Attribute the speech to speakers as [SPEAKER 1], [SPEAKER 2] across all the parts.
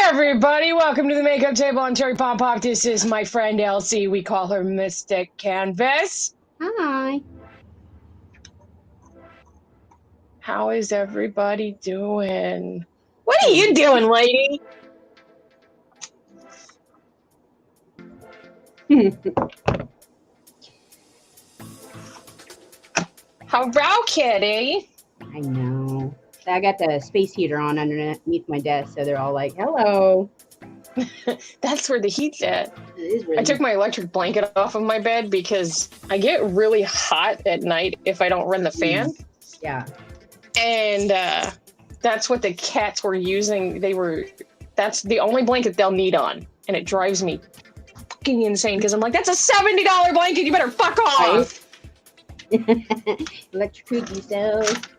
[SPEAKER 1] Everybody, welcome to the makeup table on Cherry Pop Pop. This is my friend Elsie. We call her Mystic Canvas.
[SPEAKER 2] Hi.
[SPEAKER 1] How is everybody doing? What are you doing, lady? Hello, kitty.
[SPEAKER 2] I know. I got the space heater on underneath my desk, so they're all like, hello.
[SPEAKER 1] That's where the heat's at.
[SPEAKER 2] It is really
[SPEAKER 1] I took my electric blanket off of my bed because I get really hot at night if I don't run the fan.
[SPEAKER 2] Yeah.
[SPEAKER 1] And that's what the cats were using. That's the only blanket they'll need on. And it drives me fucking insane because I'm like, that's a $70 blanket. You better fuck off.
[SPEAKER 2] Electrocute yourself.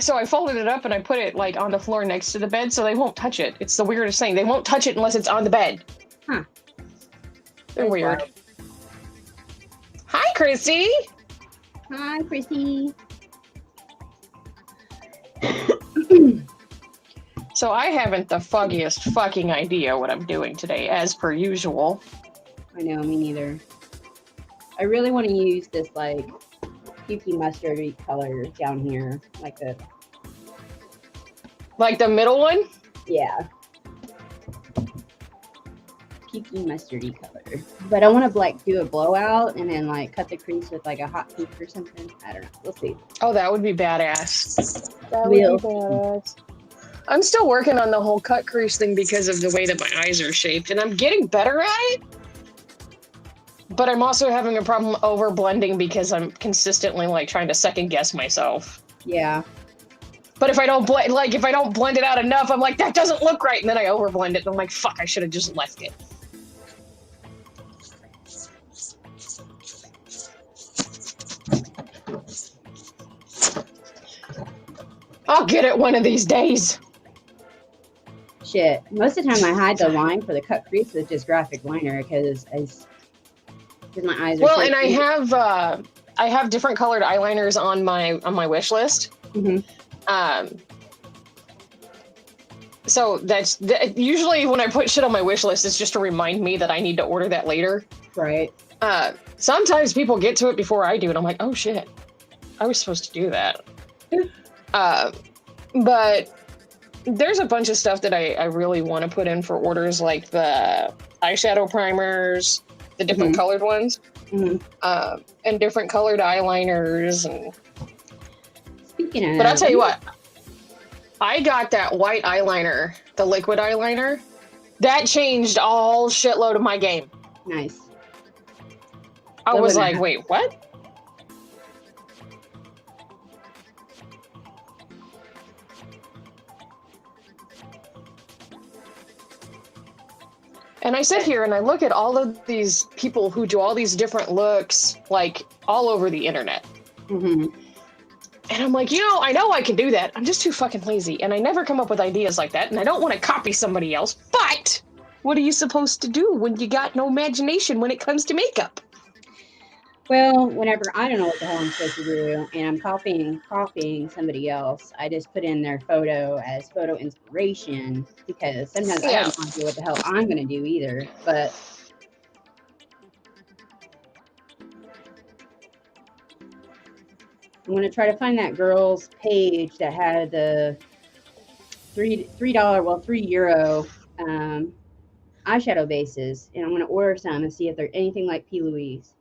[SPEAKER 1] So I folded it up and I put it like on the floor next to the bed so they won't touch it. It's the weirdest thing. They won't touch it unless it's on the bed.
[SPEAKER 2] Huh.
[SPEAKER 1] They're weird. Hi, Chrissy.
[SPEAKER 2] Hi, Chrissy.
[SPEAKER 1] So I haven't the foggiest fucking idea what I'm doing today, as per usual.
[SPEAKER 2] I know, me neither. I really want to use this like pukey mustardy color down here, like
[SPEAKER 1] the middle one.
[SPEAKER 2] Yeah, pukey mustardy color. But I want to like do a blowout and then like cut the crease with like a hot pink or something. I don't know. We'll see.
[SPEAKER 1] Oh, that would be badass. That would be badass. I'm still working on the whole cut crease thing because of the way that my eyes are shaped, and I'm getting better at it. But I'm also having a problem over blending because I'm consistently like trying to second guess myself.
[SPEAKER 2] Yeah.
[SPEAKER 1] But if I don't blend it out enough, I'm like, that doesn't look right, and then I over blend it, and I'm like, fuck, I should have just left it. I'll get it one of these days.
[SPEAKER 2] Shit. Most of the time I hide the line for the cut crease with just graphic liner because my eyes are
[SPEAKER 1] and I have different colored eyeliners on my wish list.
[SPEAKER 2] Mm-hmm.
[SPEAKER 1] So that's usually when I put shit on my wish list, it's just to remind me that I need to order that later.
[SPEAKER 2] Right.
[SPEAKER 1] Sometimes people get to it before I do, and I'm like, oh shit, I was supposed to do that. But there's a bunch of stuff that I really want to put in for orders, like the eyeshadow primers, the different colored ones, and different colored eyeliners. And
[SPEAKER 2] speaking of,
[SPEAKER 1] but I'll tell you what, I got that white eyeliner, the liquid eyeliner, that changed all shitload of my game.
[SPEAKER 2] Nice.
[SPEAKER 1] I was like, wait, what? And I sit here and I look at all of these people who do all these different looks, like, all over the internet.
[SPEAKER 2] Mm-hmm.
[SPEAKER 1] And I'm like, I know I can do that. I'm just too fucking lazy. And I never come up with ideas like that. And I don't want to copy somebody else. But What are you supposed to do when you got no imagination when it comes to makeup?
[SPEAKER 2] Well, whenever I don't know what the hell I'm supposed to do, and I'm copying somebody else, I just put in their photo as photo inspiration because sometimes I
[SPEAKER 1] Yeah.
[SPEAKER 2] have no idea what the hell I'm gonna do either. But I'm gonna try to find that girl's page that had the €3 eyeshadow bases, and I'm gonna order some and see if they're anything like P. Louise.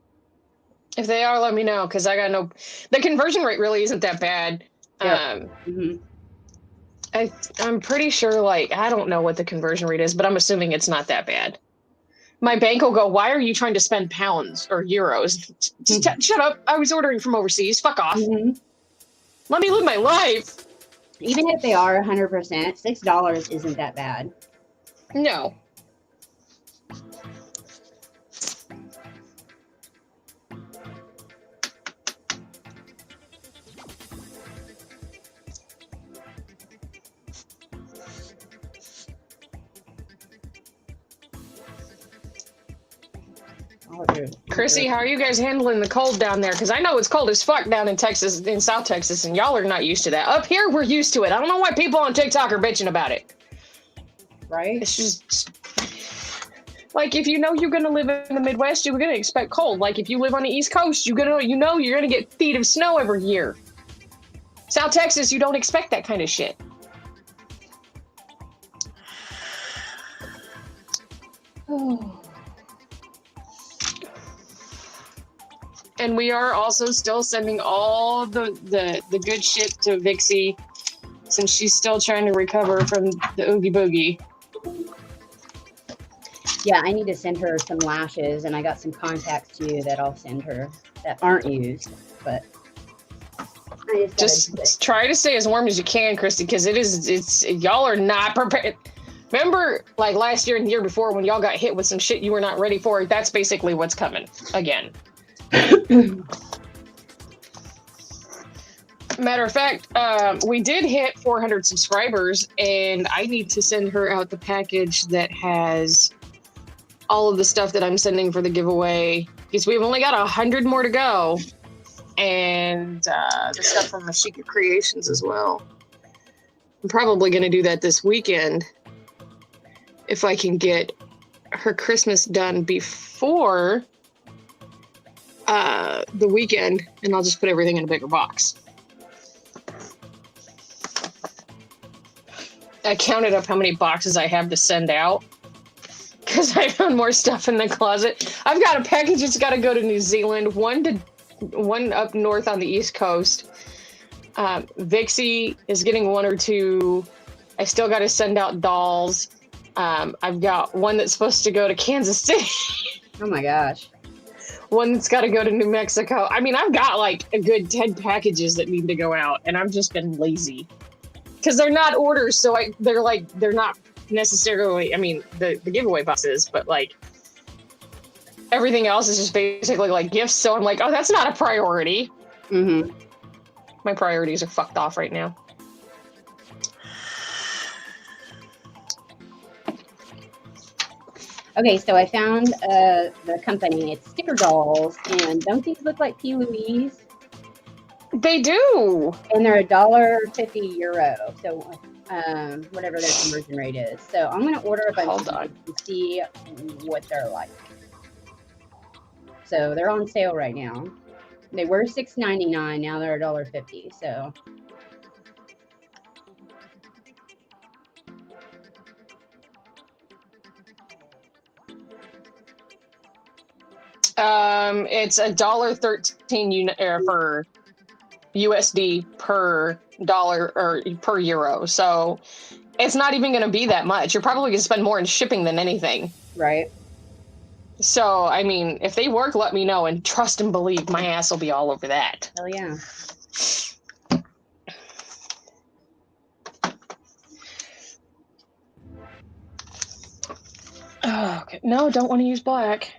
[SPEAKER 1] If they are, let me know, because I got no. The conversion rate really isn't that bad.
[SPEAKER 2] Yep.
[SPEAKER 1] I'm pretty sure, like, I don't know what the conversion rate is, but I'm assuming it's not that bad. My bank will go, why are you trying to spend pounds or euros? Shut up. I was ordering from overseas. Fuck off. Let me live my life.
[SPEAKER 2] Even if they are 100%, $6 isn't that bad.
[SPEAKER 1] No. Chrissy, how are you guys handling the cold down there? Because I know it's cold as fuck down in Texas, in South Texas, and y'all are not used to that. Up here, we're used to it. I don't know why people on TikTok are bitching about it.
[SPEAKER 2] Right?
[SPEAKER 1] It's just like, if you know you're gonna live in the Midwest, you're gonna expect cold. Like, if you live on the East Coast, you're gonna get feet of snow every year. South Texas, you don't expect that kind of shit. And we are also still sending all the good shit to Vixie, since she's still trying to recover from the Oogie Boogie.
[SPEAKER 2] Yeah, I need to send her some lashes, and I got some contacts too that I'll send her that aren't used, but I
[SPEAKER 1] just try to stay as warm as you can, Christy, because it's y'all are not prepared. Remember, like last year and the year before, when y'all got hit with some shit you were not ready for? That's basically what's coming again. Matter of fact, we did hit 400 subscribers, and I need to send her out the package that has all of the stuff that I'm sending for the giveaway, because we've only got 100 more to go, and the stuff from Mashika Creations as well. I'm probably going to do that this weekend if I can get her Christmas done before the weekend, and I'll just put everything in a bigger box. I counted up how many boxes I have to send out, because I found more stuff in the closet. I've got a package that's got to go to New Zealand, one up north on the East Coast. Vixie is getting 1 or 2. I still got to send out dolls. I've got one that's supposed to go to Kansas City.
[SPEAKER 2] Oh my gosh.
[SPEAKER 1] One that's got to go to New Mexico. I mean, I've got like a good 10 packages that need to go out, and I've just been lazy. Because they're not orders, so they're not necessarily, I mean, the giveaway boxes, but like everything else is just basically like gifts, so I'm like, oh, that's not a priority. My priorities are fucked off right now.
[SPEAKER 2] Okay, so I found the company. It's Sticker Dolls, and don't these look like P. Louise?
[SPEAKER 1] They do,
[SPEAKER 2] and they're €1.50. So whatever their conversion rate is. So I'm gonna order a bunch of these and see what they're like. So they're on sale right now. They were $6.99. Now they're $1.50. So.
[SPEAKER 1] It's $1.13 for USD per dollar or per euro. So it's not even going to be that much. You're probably going to spend more in shipping than anything.
[SPEAKER 2] Right.
[SPEAKER 1] So, I mean, if they work, let me know, and trust and believe my ass will be all over that.
[SPEAKER 2] Hell yeah.
[SPEAKER 1] Oh, okay. No, don't want to use black.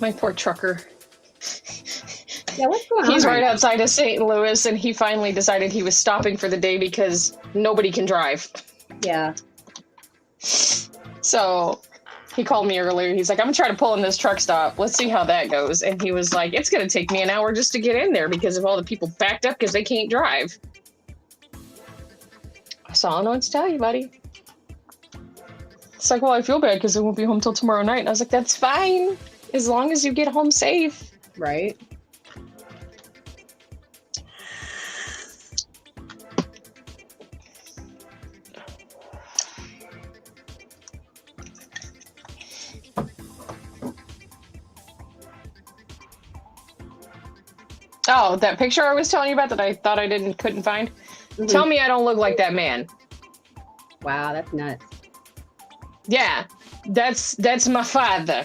[SPEAKER 1] My poor trucker.
[SPEAKER 2] Yeah, what's going on?
[SPEAKER 1] He's right outside of St. Louis, and he finally decided he was stopping for the day because nobody can drive.
[SPEAKER 2] Yeah.
[SPEAKER 1] So he called me earlier. He's like, I'm going to try to pull in this truck stop. Let's see how that goes. And he was like, it's going to take me an hour just to get in there because of all the people backed up because they can't drive. So I don't know what to tell you, buddy. It's like, well, I feel bad because I won't be home till tomorrow night. And I was like, that's fine. As long as you get home safe.
[SPEAKER 2] Right.
[SPEAKER 1] Oh, that picture I was telling you about that I thought I couldn't find? Mm-hmm. Tell me I don't look like that man.
[SPEAKER 2] Wow, that's nuts.
[SPEAKER 1] Yeah, that's my father.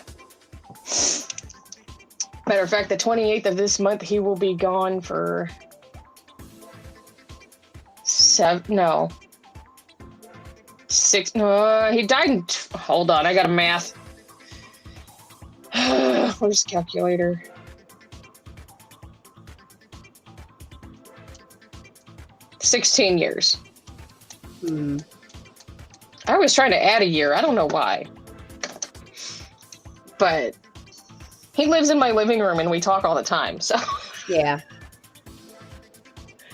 [SPEAKER 1] Matter of fact, the 28th of this month, he will be gone for 6. No, he died in. Hold on, I got a math. Where's the calculator? $16 years. I was trying to add a year. I don't know why. But he lives in my living room and we talk all the time, so.
[SPEAKER 2] Yeah.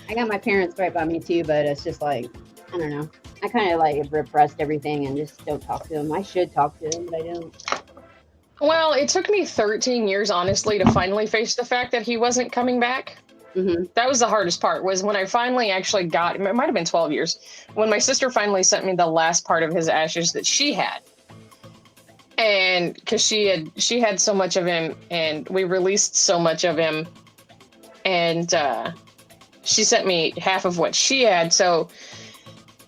[SPEAKER 2] I got my parents right by me too, but it's just like, I don't know. I kind of like repressed everything and just don't talk to them. I should talk to them, but I don't.
[SPEAKER 1] Well, it took me 13 years, honestly, to finally face the fact that he wasn't coming back.
[SPEAKER 2] Mm-hmm.
[SPEAKER 1] That was the hardest part, was when I finally actually got, it might have been 12 years, when my sister finally sent me the last part of his ashes that she had. And because she had so much of him and we released so much of him, and she sent me half of what she had. So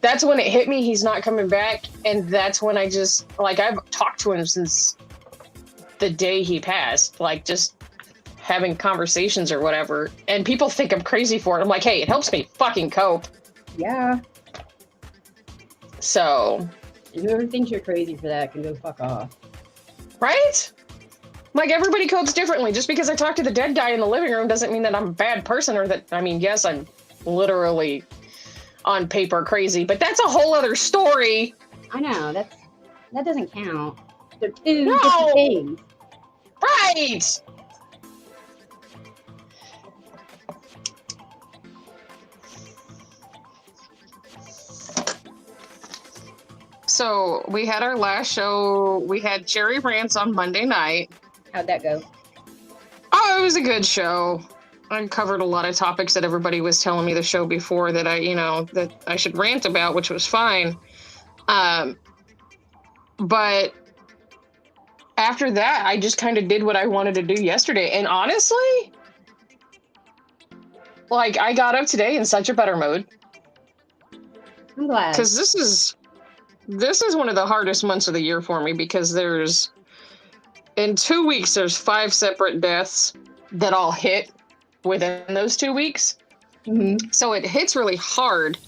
[SPEAKER 1] that's when it hit me. He's not coming back. And that's when I just, like, I've talked to him since the day he passed, like just having conversations or whatever. And people think I'm crazy for it. I'm like, hey, it helps me fucking cope.
[SPEAKER 2] Yeah.
[SPEAKER 1] So.
[SPEAKER 2] Whoever thinks you're crazy for that can go fuck off.
[SPEAKER 1] Right? Like, everybody copes differently. Just because I talk to the dead guy in the living room doesn't mean that I'm a bad person, or that, I mean, yes, I'm literally on paper crazy, but that's a whole other story.
[SPEAKER 2] I know, that doesn't count. They're two different things.
[SPEAKER 1] Right! So we had our last show. We had Cherry Rants on Monday night.
[SPEAKER 2] How'd that go?
[SPEAKER 1] Oh, it was a good show. I covered a lot of topics that everybody was telling me the show before that that I should rant about, which was fine. But after that, I just kind of did what I wanted to do yesterday. And honestly, like, I got up today in such a better mood.
[SPEAKER 2] I'm glad.
[SPEAKER 1] Because this is one of the hardest months of the year for me, because in 2 weeks, there's 5 separate deaths that all hit within those 2 weeks.
[SPEAKER 2] Mm-hmm.
[SPEAKER 1] So it hits really hard.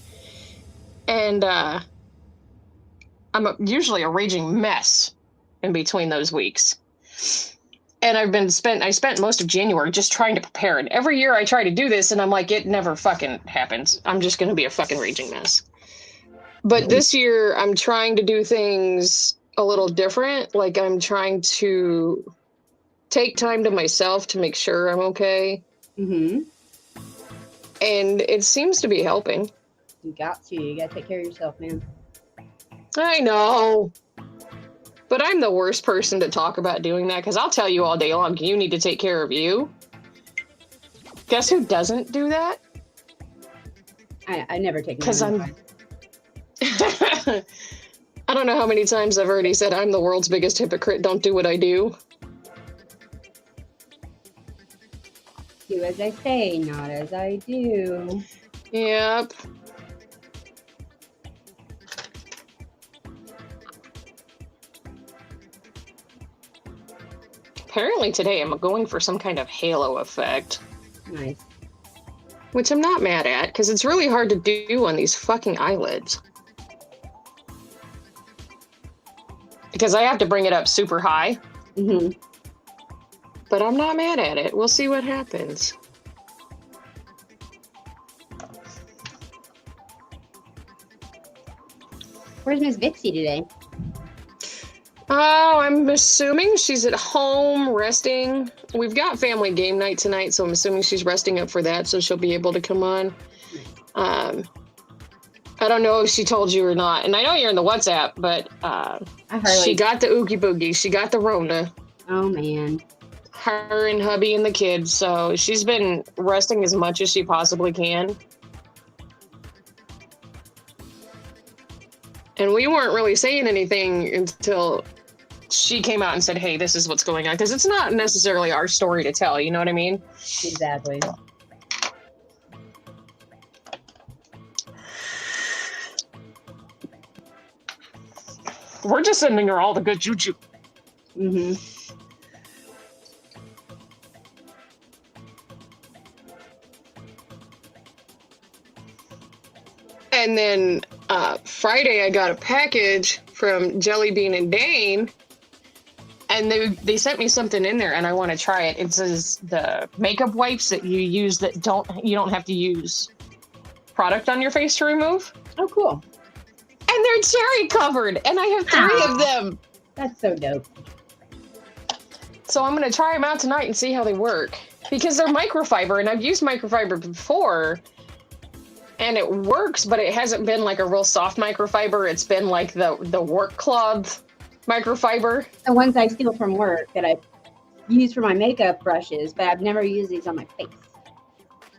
[SPEAKER 1] And I'm usually a raging mess in between those weeks. And I spent most of January just trying to prepare. And every year I try to do this and I'm like, it never fucking happens. I'm just going to be a fucking raging mess. But this year I'm trying to do things a little different. Like, I'm trying to take time to myself to make sure I'm okay.
[SPEAKER 2] Mm-hmm.
[SPEAKER 1] And it seems to be helping.
[SPEAKER 2] You got to take care of yourself, man.
[SPEAKER 1] I know. But I'm the worst person to talk about doing that, because I'll tell you all day long, you need to take care of you. Guess who doesn't do that?
[SPEAKER 2] I never take
[SPEAKER 1] Because I don't know how many times I've already said I'm the world's biggest hypocrite, don't do what I do.
[SPEAKER 2] Do as I say, not as I do.
[SPEAKER 1] Yep. Apparently today I'm going for some kind of halo effect.
[SPEAKER 2] Nice.
[SPEAKER 1] Which I'm not mad at, because it's really hard to do on these fucking eyelids. Because I have to bring it up super high.
[SPEAKER 2] Mm-hmm.
[SPEAKER 1] But I'm not mad at it. We'll see what happens.
[SPEAKER 2] Where's Miss Vixie today?
[SPEAKER 1] Oh, I'm assuming she's at home resting. We've got family game night tonight, so I'm assuming she's resting up for that, so she'll be able to come on. I don't know if she told you or not, and I know you're in the WhatsApp, but she got the Oogie Boogie. She got the Rona.
[SPEAKER 2] Oh, man.
[SPEAKER 1] Her and hubby and the kids, so she's been resting as much as she possibly can. And we weren't really saying anything until she came out and said, hey, this is what's going on. Because it's not necessarily our story to tell, you know what I mean?
[SPEAKER 2] Exactly.
[SPEAKER 1] We're just sending her all the good juju.
[SPEAKER 2] Mm-hmm.
[SPEAKER 1] And then Friday, I got a package from Jelly Bean and Dane, and they sent me something in there, and I want to try it. It says the makeup wipes that you use that you don't have to use product on your face to remove.
[SPEAKER 2] Oh, cool.
[SPEAKER 1] And they're cherry covered, and I have 3 of them.
[SPEAKER 2] That's so dope.
[SPEAKER 1] So I'm going to try them out tonight and see how they work. Because they're microfiber, and I've used microfiber before, and it works, but it hasn't been like a real soft microfiber. It's been like the work cloth microfiber.
[SPEAKER 2] The ones I steal from work that I use for my makeup brushes, but I've never used these on my face.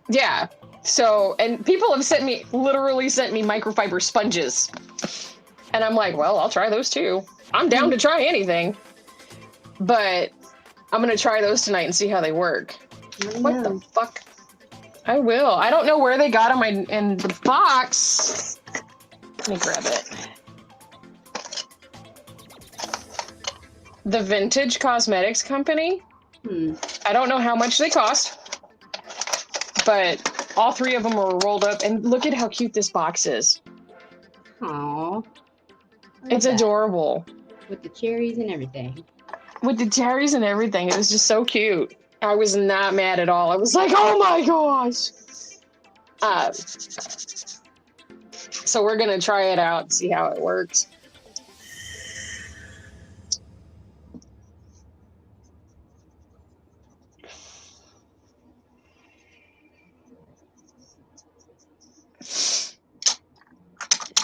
[SPEAKER 1] Yeah. So, and people have literally sent me microfiber sponges. And I'm like, well, I'll try those too. I'm down to try anything. But I'm going to try those tonight and see how they work. What the fuck? I will. I don't know where they got them in the box. Let me grab it. The Vintage Cosmetics Company. I don't know how much they cost. But all 3 of them were rolled up. And look at how cute this box is.
[SPEAKER 2] Aww.
[SPEAKER 1] It's adorable.
[SPEAKER 2] With the cherries and everything.
[SPEAKER 1] With the cherries and everything. It was just so cute. I was not mad at all. I was like, oh my gosh. So we're going to try it out and see how it works.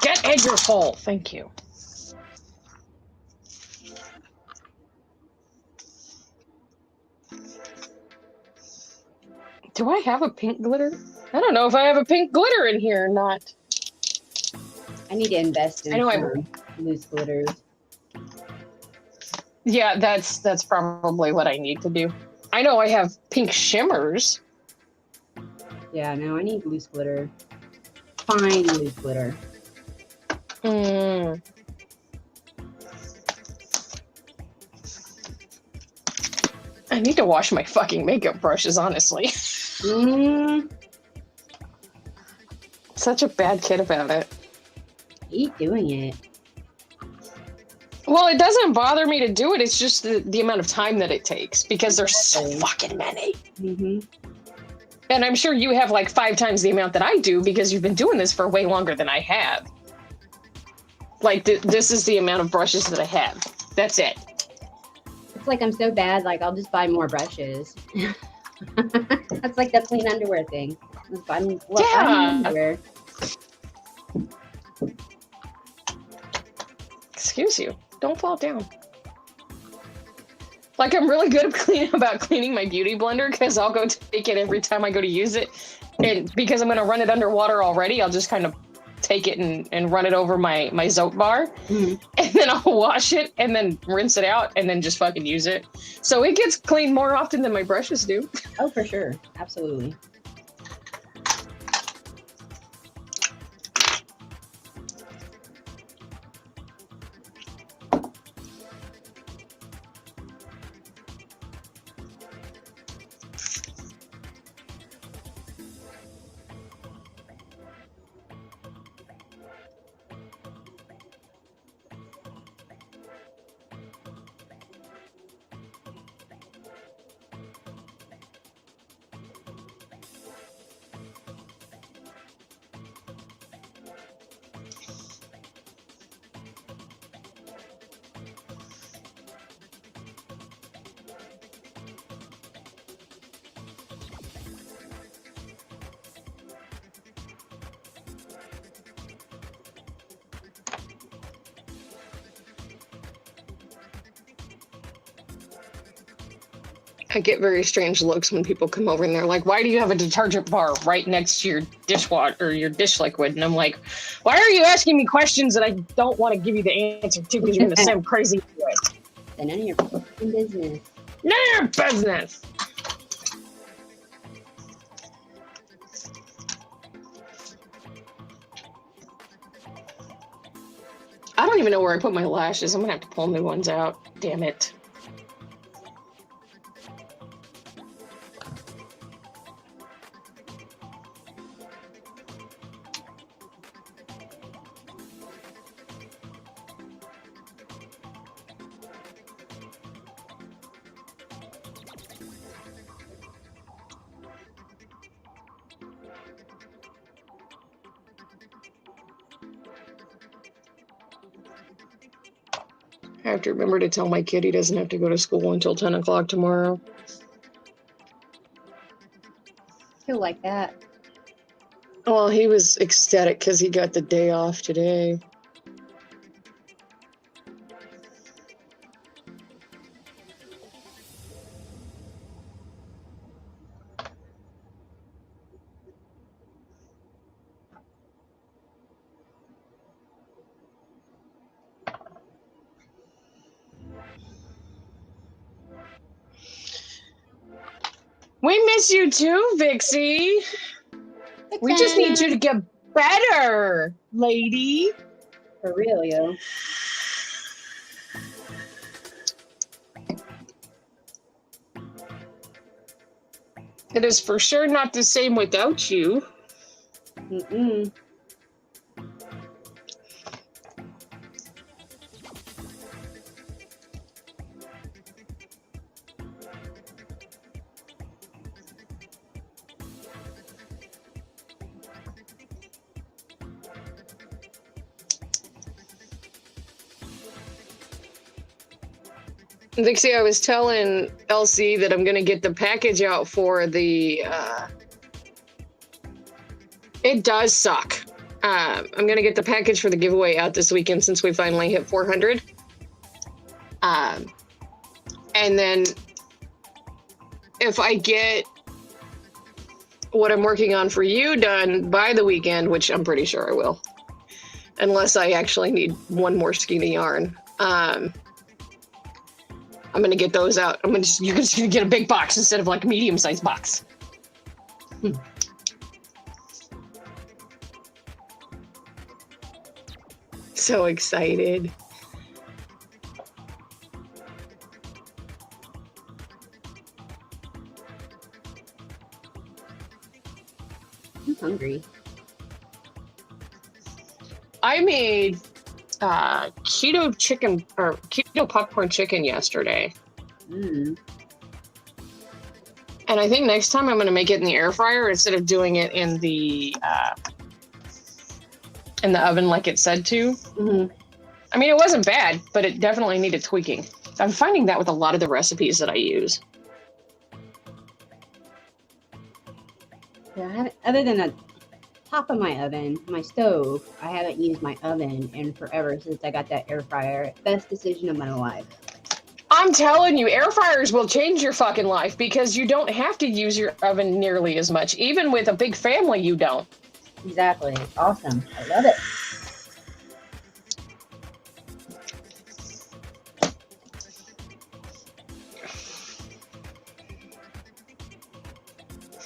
[SPEAKER 1] Get Edgar full. Thank you. Do I have a pink glitter? I don't know if I have a pink glitter in here or not.
[SPEAKER 2] I need to invest in some loose glitters.
[SPEAKER 1] Yeah, that's probably what I need to do. I know I have pink shimmers.
[SPEAKER 2] Yeah, no, I need loose glitter. Fine loose glitter.
[SPEAKER 1] I need to wash my fucking makeup brushes, honestly. Such a bad kid about it.
[SPEAKER 2] Keep doing it.
[SPEAKER 1] Well, it doesn't bother me to do it. It's just the amount of time that it takes because there's so fucking many. And I'm sure you have like 5 times the amount that I do because you've been doing this for way longer than I have. Like, this is the amount of brushes that I have. That's it.
[SPEAKER 2] It's like I'm so bad, like I'll just buy more brushes. That's like the clean underwear thing. Just buy more underwear.
[SPEAKER 1] Excuse you. Don't fall down. Like, I'm really good about cleaning my beauty blender because I'll go take it every time I go to use it. And because I'm going to run it underwater already, I'll just kind of take it and run it over my soap bar. And then I'll wash it and then rinse it out and then just fucking use it. So it gets cleaned more often than my brushes do.
[SPEAKER 2] Oh, for sure. Absolutely.
[SPEAKER 1] I get very strange looks when people come over and they're like, why do you have a detergent bar right next to your dishwater or your dish liquid? And I'm like, why are you asking me questions that I don't want to give you the answer to because you're going to sound crazy anyway?
[SPEAKER 2] Then none of your business.
[SPEAKER 1] None of your business. I don't even know where I put my lashes. I'm going to have to pull new ones out. Damn it. I have to remember to tell my kid he doesn't have to go to school until 10 o'clock tomorrow.
[SPEAKER 2] He'll like that.
[SPEAKER 1] Well, he was ecstatic because he got the day off today. We miss you too, Vixie. We just need you to get better, lady.
[SPEAKER 2] For real, yo.
[SPEAKER 1] It is for sure not the same without you.
[SPEAKER 2] Mm-mm.
[SPEAKER 1] Vixie, I was telling Elsie that I'm going to get the package out for the... It does suck. I'm going to get the package for the giveaway out this weekend since we finally hit 400. And then if I get what I'm working on for you done by the weekend, which I'm pretty sure I will, unless I actually need one more skein of yarn, I'm gonna get those out. You're just gonna get a big box instead of like a medium-sized box. So excited.
[SPEAKER 2] I'm hungry.
[SPEAKER 1] I made keto chicken or keto popcorn chicken yesterday.
[SPEAKER 2] Mm.
[SPEAKER 1] And I think next time I'm going to make it in the air fryer instead of doing it in the oven like it said to.
[SPEAKER 2] Mm-hmm.
[SPEAKER 1] I mean, it wasn't bad, but it definitely needed tweaking. I'm finding that with a lot of the recipes that I use.
[SPEAKER 2] Yeah, I haven't, other than the top of my oven, my stove, I haven't used my oven in forever since I got that air fryer. Best decision of my life.
[SPEAKER 1] I'm telling you, air fryers will change your fucking life because you don't have to use your oven nearly as much. Even with a big family, you don't.
[SPEAKER 2] Exactly. Awesome. I love it.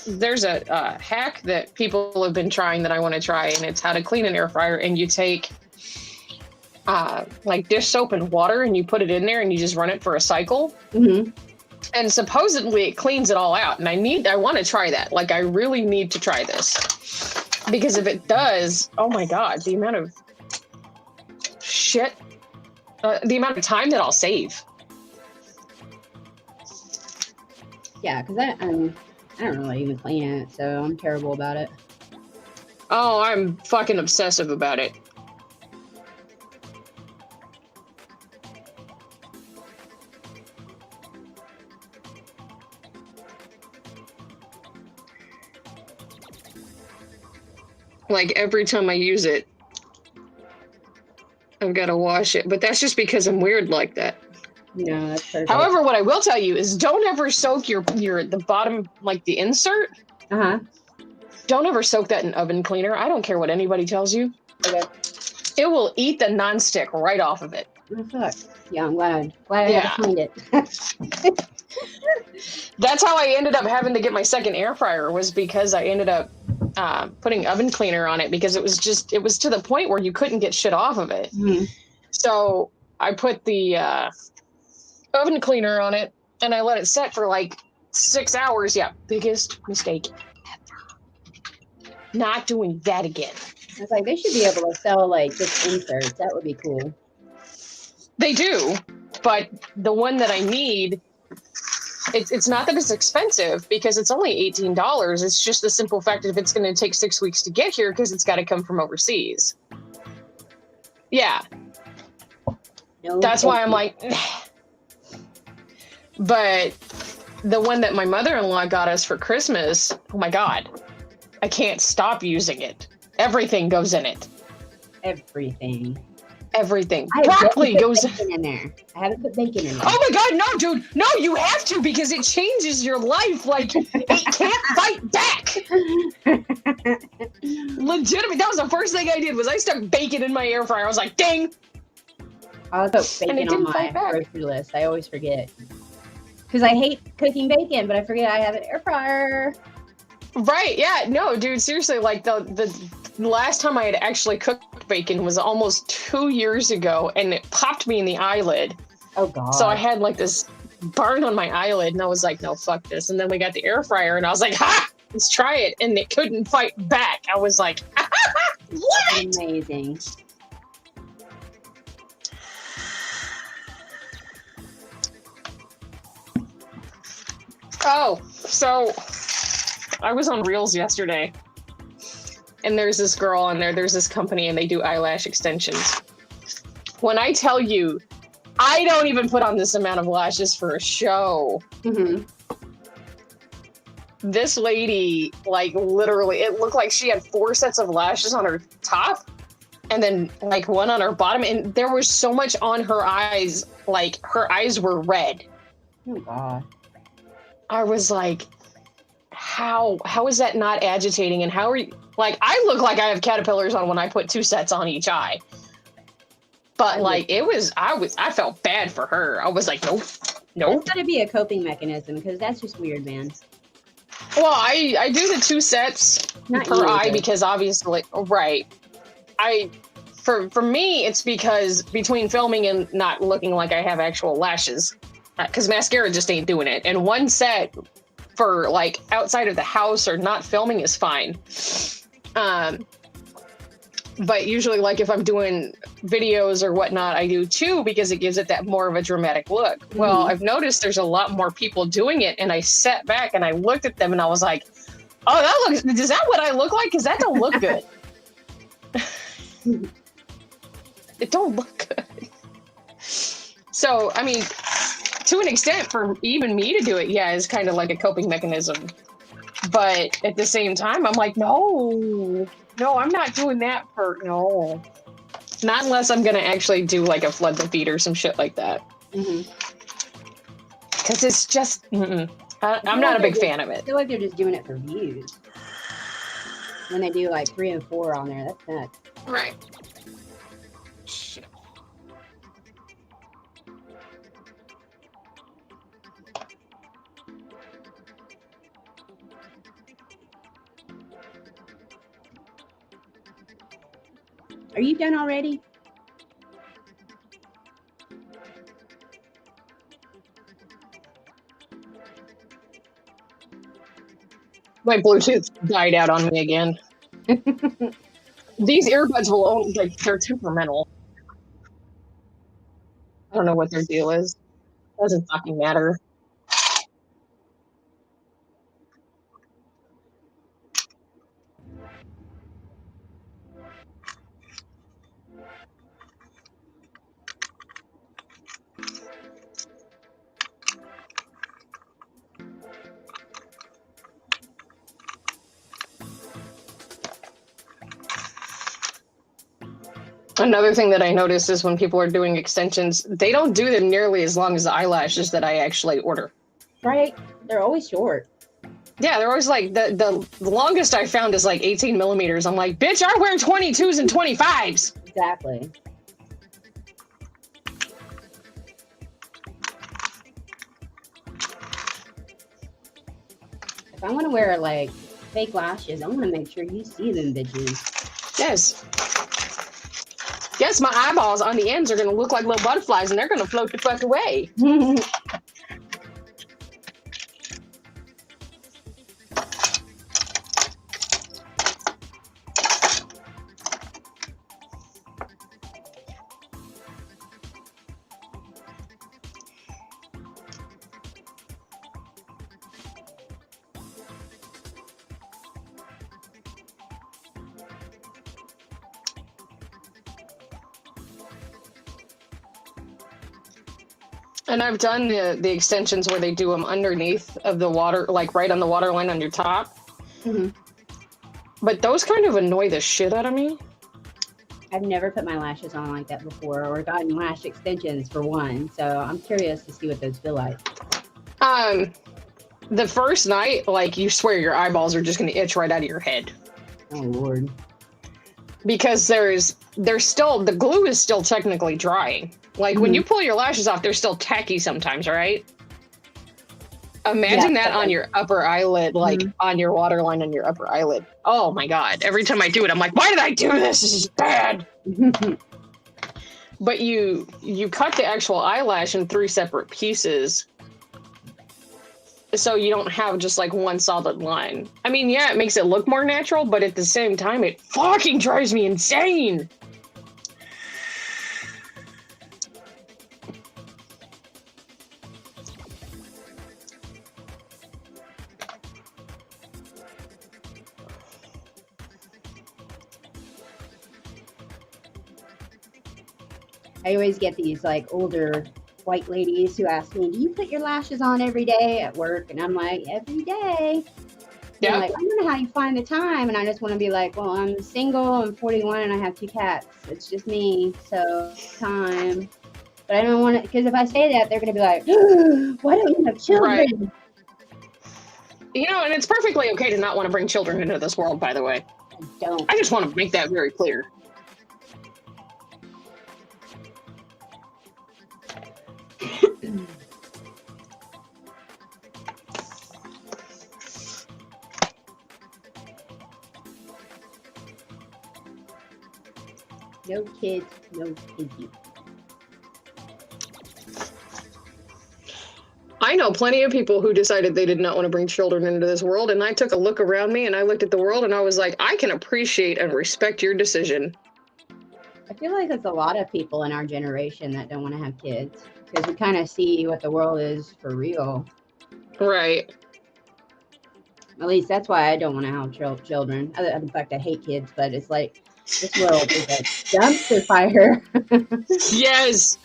[SPEAKER 1] There's a hack that people have been trying that I want to try, and it's how to clean an air fryer. And you take like dish soap and water, and you put it in there, and you just run it for a cycle.
[SPEAKER 2] Mm-hmm.
[SPEAKER 1] And supposedly it cleans it all out. And I want to try that. Like, I really need to try this because if it does, oh my god, the amount of shit, the amount of time that I'll save.
[SPEAKER 2] Yeah, because I don't really even clean it, so I'm terrible about it.
[SPEAKER 1] Oh, I'm fucking obsessive about it. Like, every time I use it, I've got to wash it. But that's just because I'm weird like that.
[SPEAKER 2] No, that's perfect.
[SPEAKER 1] However, what I will tell you is don't ever soak the bottom, like the insert.
[SPEAKER 2] Uh-huh.
[SPEAKER 1] Don't ever soak that in oven cleaner. I don't care what anybody tells you.
[SPEAKER 2] Okay.
[SPEAKER 1] It will eat the nonstick right off of it.
[SPEAKER 2] Oh, fuck. Yeah, I'm glad I had to find it.
[SPEAKER 1] That's how I ended up having to get my second air fryer, was because I ended up putting oven cleaner on it, because it was to the point where you couldn't get shit off of it.
[SPEAKER 2] Mm-hmm.
[SPEAKER 1] So I put the oven cleaner on it and I let it set for like 6 hours. Yeah, biggest mistake ever. Not doing that again.
[SPEAKER 2] I was like, they should be able to sell like just inserts. That would be cool.
[SPEAKER 1] They do, but the one that I need, it's not that it's expensive, because it's only $18. It's just the simple fact that it's going to take 6 weeks to get here, because it's got to come from overseas. Yeah. No, that's why I'm like, but the one that my mother-in-law got us for Christmas, oh my God, I can't stop using it. Everything goes in it. Everything. Broccoli goes
[SPEAKER 2] in there. I haven't put bacon in there.
[SPEAKER 1] Oh my God, no, dude. No, you have to, because it changes your life. Like, it can't fight back. Legitimate. That was the first thing I did, was I stuck bacon in my air fryer. I was like, ding.
[SPEAKER 2] I'll put bacon on my grocery list. I always forget. Because I hate cooking bacon, but I forget I have an air fryer.
[SPEAKER 1] Right, yeah. No, dude, seriously, like the last time I had actually cooked bacon was almost 2 years ago, and it popped me in the eyelid.
[SPEAKER 2] Oh, God.
[SPEAKER 1] So I had like this burn on my eyelid, and I was like, no, fuck this. And then we got the air fryer, and I was like, ha, let's try it. And it couldn't fight back. I was like, what?
[SPEAKER 2] Amazing.
[SPEAKER 1] Oh, so I was on Reels yesterday, and there's this girl on there's this company, and they do eyelash extensions. When I tell you, I don't even put on this amount of lashes for a show.
[SPEAKER 2] Mm-hmm.
[SPEAKER 1] This lady, like, literally, it looked like she had 4 sets of lashes on her top, and then like 1 on her bottom, and there was so much on her eyes, like her eyes were red.
[SPEAKER 2] Oh, God.
[SPEAKER 1] I was like, how is that not agitating? And how are you, like, I look like I have caterpillars on when I put 2 sets on each eye. But like, I felt bad for her. I was like, nope.
[SPEAKER 2] It's gotta be a coping mechanism, because that's just weird, man.
[SPEAKER 1] Well, I do the 2 sets per eye, because obviously, right. For me, it's because between filming and not looking like I have actual lashes, because mascara just ain't doing it. And 1 set for like outside of the house or not filming is fine. But usually, like, if I'm doing videos or whatnot, I do 2, because it gives it that more of a dramatic look. Mm-hmm. Well, I've noticed there's a lot more people doing it, and I sat back and I looked at them and I was like, oh, is that what I look like? Because that don't look good. It don't look good. So, I mean, to an extent, for even me to do it, yeah, is kind of like a coping mechanism. But at the same time, I'm like, no, I'm not doing that no. Not unless I'm going to actually do like a flood the feed or some shit like that.
[SPEAKER 2] Mm-hmm.
[SPEAKER 1] Because it's just, I'm not a big fan of it.
[SPEAKER 2] I feel like they're just doing it for views. When they do like 3 and 4 on there, that's nuts.
[SPEAKER 1] Right.
[SPEAKER 2] Are you done already?
[SPEAKER 1] My Bluetooth died out on me again. These earbuds will only, like, they're temperamental. I don't know what their deal is. Doesn't fucking matter. Another thing that I noticed is when people are doing extensions, they don't do them nearly as long as the eyelashes that I actually order.
[SPEAKER 2] Right? They're always short.
[SPEAKER 1] Yeah, they're always like, the longest I found is like 18 millimeters. I'm like, bitch, I wear 22s and 25s.
[SPEAKER 2] Exactly. If I want to wear like fake lashes, I want to make sure you see them bitches.
[SPEAKER 1] Yes. Yes, my eyeballs on the ends are going to look like little butterflies and they're going to float the fuck away. And I've done the extensions where they do them underneath of the water, like right on the water line on your top.
[SPEAKER 2] Mm-hmm.
[SPEAKER 1] But those kind of annoy the shit out of me.
[SPEAKER 2] I've never put my lashes on like that before or gotten lash extensions for one. So I'm curious to see what those feel like.
[SPEAKER 1] The first night, like, you swear your eyeballs are just going to itch right out of your head.
[SPEAKER 2] Oh, Lord.
[SPEAKER 1] Because there's still, the glue is still technically drying. Like, when you pull your lashes off, they're still tacky sometimes, right? Imagine that on your upper eyelid, like, on your waterline on your upper eyelid. Oh, my God. Every time I do it, I'm like, why did I do this? This is bad. But you cut the actual eyelash in 3 separate pieces. So you don't have just like one solid line. I mean, yeah, it makes it look more natural, but at the same time, it fucking drives me insane.
[SPEAKER 2] I always get these like older white ladies who ask me, do you put your lashes on every day at work? And I'm like, every day. Yeah. Like, I don't know how you find the time. And I just want to be like, well, I'm single, I'm 41, and I have 2 cats. It's just me. So time. But I don't want to, because if I say that, they're going to be like, why don't you have children?
[SPEAKER 1] Right. You know, and it's perfectly okay to not want to bring children into this world, by the way.
[SPEAKER 2] I don't.
[SPEAKER 1] I just want to make that very clear.
[SPEAKER 2] No kids, no thank you.
[SPEAKER 1] I know plenty of people who decided they did not want to bring children into this world, and I took a look around me and I looked at the world and I was like, I can appreciate and respect your decision.
[SPEAKER 2] I feel like it's a lot of people in our generation that don't want to have kids because we kind of see what the world is for real.
[SPEAKER 1] Right.
[SPEAKER 2] At least that's why I don't want to have children. In fact, I hate kids, but it's like this world is a dumpster fire.
[SPEAKER 1] Yes.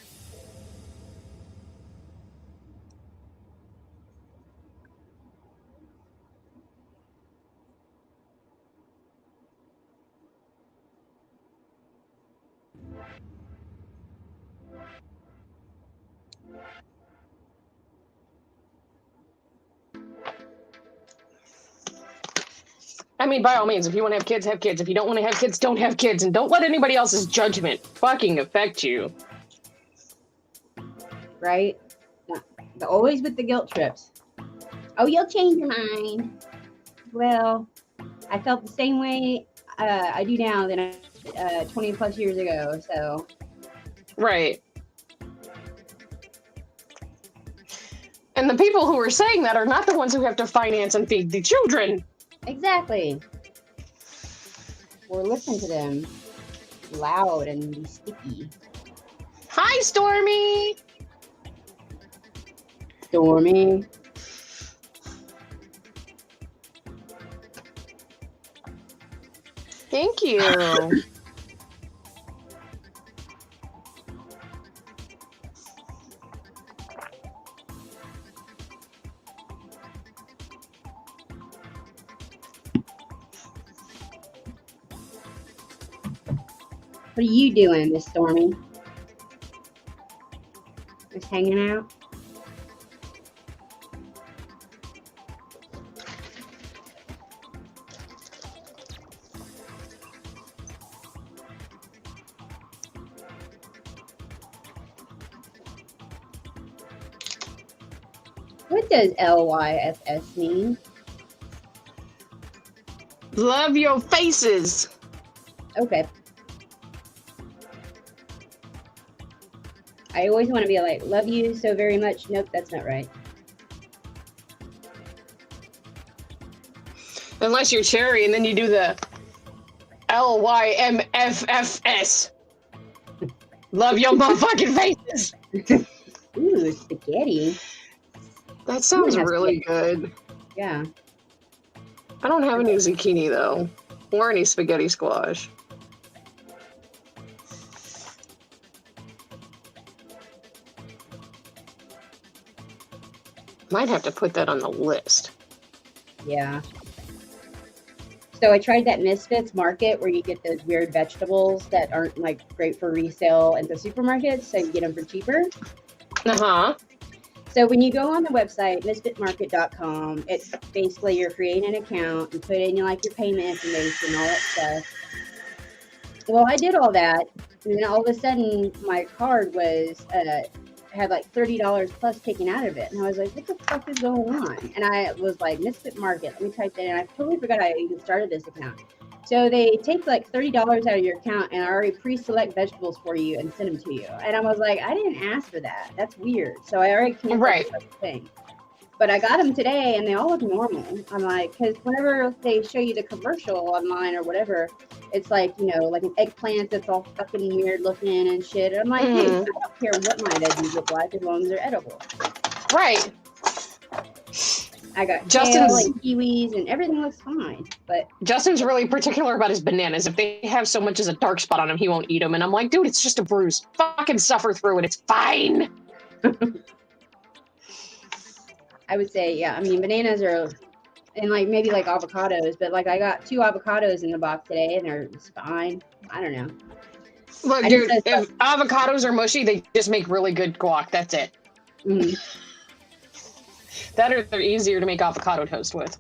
[SPEAKER 1] I mean, by all means, if you want to have kids, have kids. If you don't want to have kids, don't have kids. And don't let anybody else's judgment fucking affect you.
[SPEAKER 2] Right? But always with the guilt trips. Oh, you'll change your mind. Well, I felt the same way I do now than 20 plus years ago, so.
[SPEAKER 1] Right. And the people who are saying that are not the ones who have to finance and feed the children.
[SPEAKER 2] Exactly. Or listen to them loud and be sticky.
[SPEAKER 1] Hi, Stormy.
[SPEAKER 2] Stormy.
[SPEAKER 1] Thank you.
[SPEAKER 2] What are you doing, Miss Stormy? Just hanging out? What does LYFS mean?
[SPEAKER 1] Love your faces.
[SPEAKER 2] Okay. I always want to be like, love you so very much. Nope, that's not right.
[SPEAKER 1] Unless you're Cherry and then you do the LYMFFS. Love your motherfucking faces.
[SPEAKER 2] Ooh, spaghetti.
[SPEAKER 1] That sounds really good.
[SPEAKER 2] Yeah.
[SPEAKER 1] I don't have any zucchini though, or any spaghetti squash. Might have to put that on the list.
[SPEAKER 2] Yeah. So I tried that Misfits Market where you get those weird vegetables that aren't like great for resale at the supermarkets, so you get them for cheaper.
[SPEAKER 1] Uh-huh.
[SPEAKER 2] So when you go on the website, misfitmarket.com, it's basically you're creating an account and put in your payment information, all that stuff. Well, I did all that, and then all of a sudden my card was had like $30 plus taken out of it, and I was like, what the fuck is going on? And I was like, Misfit Market, let me type that in. I totally forgot I even started this account. So they take like $30 out of your account and already pre-select vegetables for you and send them to you. And I was like, I didn't ask for that. That's weird. So I already canceled the thing. But I got them today and they all look normal. I'm like, because whenever they show you the commercial online or whatever, it's like, you know, like an eggplant that's all fucking weird looking and shit. And I'm like, hey, I don't care what my veggies look like as long as they're edible.
[SPEAKER 1] Right.
[SPEAKER 2] I got kale and kiwis and everything looks fine. But
[SPEAKER 1] Justin's really particular about his bananas. If they have so much as a dark spot on them, he won't eat them. And I'm like, dude, it's just a bruise. Fucking suffer through it. It's fine.
[SPEAKER 2] I would say, yeah. I mean, bananas are, and like maybe like avocados, but like I got 2 avocados in the box today and they're fine. I don't know.
[SPEAKER 1] Look, dude, if avocados are mushy, they just make really good guac. That's it.
[SPEAKER 2] Mm-hmm.
[SPEAKER 1] That or they're easier to make avocado toast with.